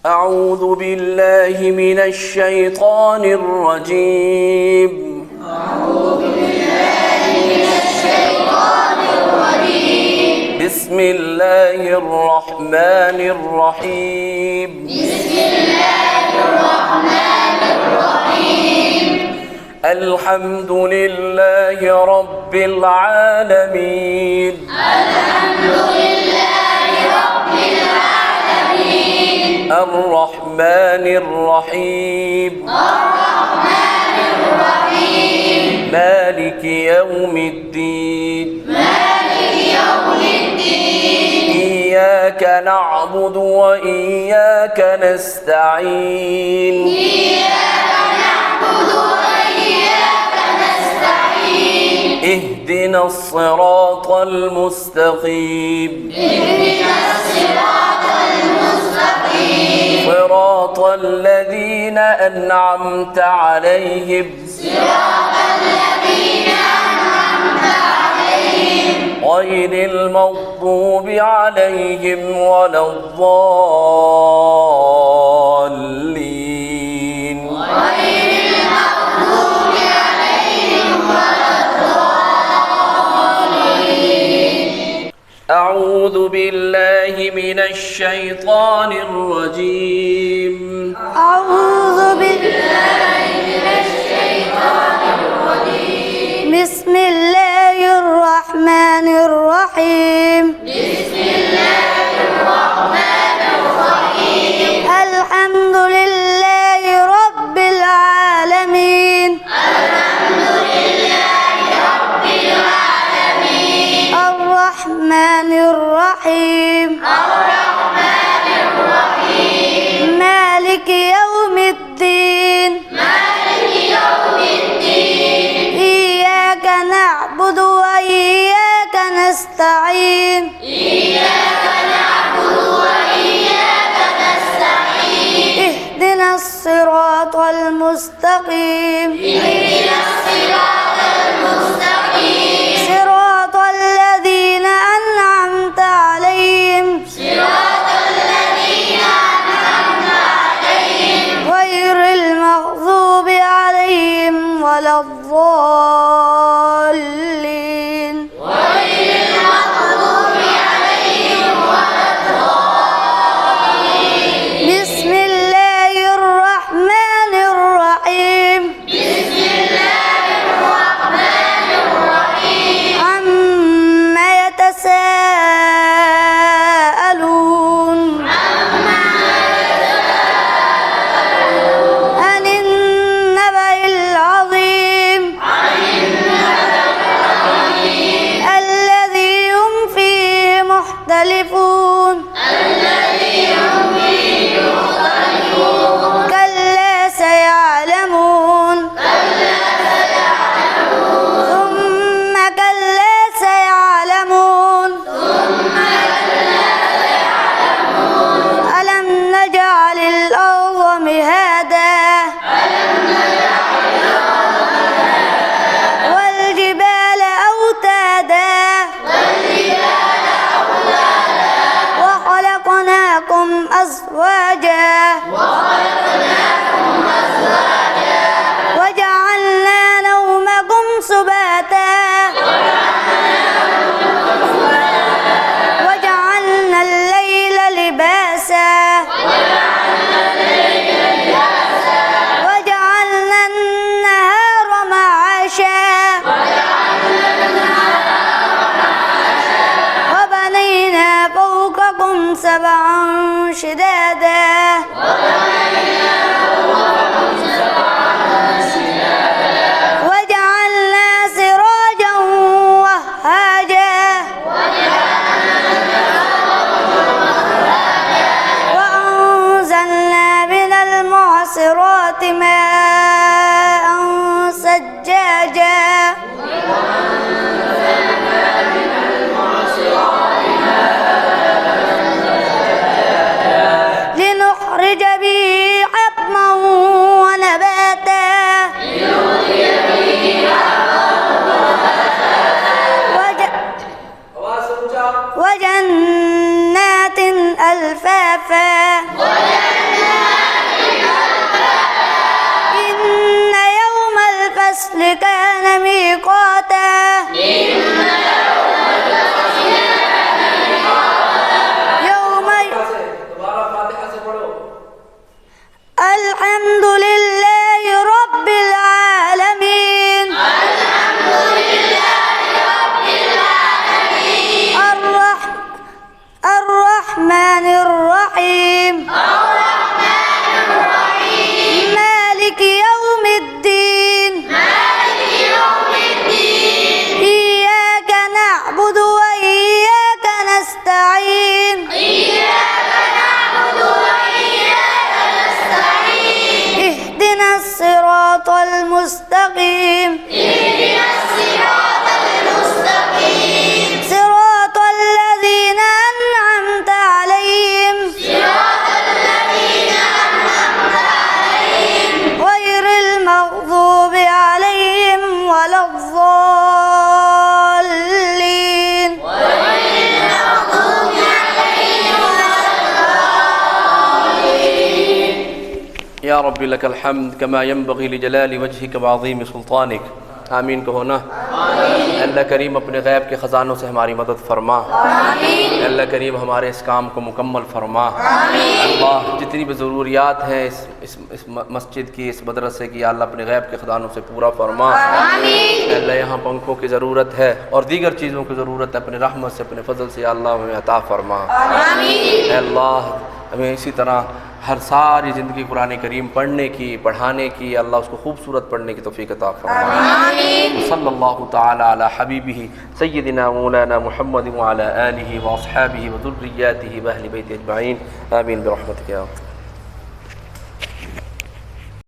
أعوذ بالله من الشيطان الرجيم. أعوذ بالله من الشيطان الرجيم. بسم الله الرحمن الرحيم. بسم الله الرحمن الرحيم. الحمد لله رب العالمين. الحمد لله رب العالمين. الرحمن الرحيم. الرحمن الرحيم. مالك يوم الدين. مالك يوم الدين. إياك نعبد وإياك نستعين. إياك نعبد وإياك نستعين. اهدنا الصراط المستقيم. اهدنا الصراط المستقيم. صراط الذين أنعمت عليهم. صراط الذين أنعمت عليهم. غير المغضوب عليهم ولا الضالين. غير المغضوب عليهم ولا الضالين. أعوذ بالله من الشيطان الرجيم. أعوذ بالله من الشيطان الرجيم. بسم الله الرحمن الرحيم. بسم الله الرحمن الرحيم. الحمد لله رب العالمين. الحمد لله رب العالمين. الرحمن الرحيم. الرحمن الرحيم. مالك يوم الدين. مالك يوم الدين. إياك نعبد وإياك نستعين. إياك نعبد وإياك نستعين. اهدنا الصراط المستقيم. اهدنا الصراط المستقيم. صراط الذين أنعمت عليهم. صراط الذين أنعمت عليهم. غير المغضوب عليهم ولا الضالين. غير المغضوب عليهم ولا الضالين. بسم الله الرحمن الرحيم. بسم الله الرحمن الرحيم. عما يتساءلون. عن النبأ العظيم. الذي هم فيه مختلفون. كلا سيعلمون. ثم كلا سيعلمون. ألم نجعل الأرض مهادا. والجبال أوتادا. وخلقناكم أزواجا. وجعلنا نومكم سباتا. وجعلنا الليل لباسا. وجعلنا النهار معاشا. وبنينا فوقكم سبعا شدادا. وجعلنا سراجا وهاجا. وأنزلنا من المعصرات ماء ثجاجا. لنخرج به حبا ونباتا. وجنات ألفافا. الحمد لله رب العالمين الرحمن الرحيم مالك يوم الدين إياك نعبد وإياك نستعين اهدنا الصراط المستقيم صراط الذين أنعمت عليهم غير المغضوب عليهم ولا الضالين या रब्बी लकल हम्द कमा यंबग़ी लिजलाली वजहिक व अज़ीम सुल्तानिक। आमीन कहो ना। अल्लाह करीम अपने गैब के ख़ज़ानों से हमारी मदद फरमा। अल्लाह करीम हमारे इस काम को मुकम्मल फरमा। अल्लाह जितनी भी ज़रूरियात हैं इस मस्जिद की, इस मदरसे की, अल्लाह अपने गैब के ख़ज़ानों से पूरा फरमा। अल्लाह यहाँ पंखों की ज़रूरत है और दीगर चीज़ों की ज़रूरत है, अपने रहमत से, अपने फ़ज़ल से अल्लाह हमें अता फरमा। अल्लाह हमें इसी तरह हर सारी ज़िंदगी कुरान करीम पढ़ने की, पढ़ाने की, अल्लाह उसको खूबसूरत पढ़ने की तौफ़ीक़ अता फरमा। सल्लल्लाहु तआला अला हबीबिही सय्यदिना मौलाना मुहम्मद व अला आलिहि व अस्हाबिहि व ज़ुर्रिय्यातिहि व अहलि बैतिहि अजमईन। आमीन बिरहमतिक या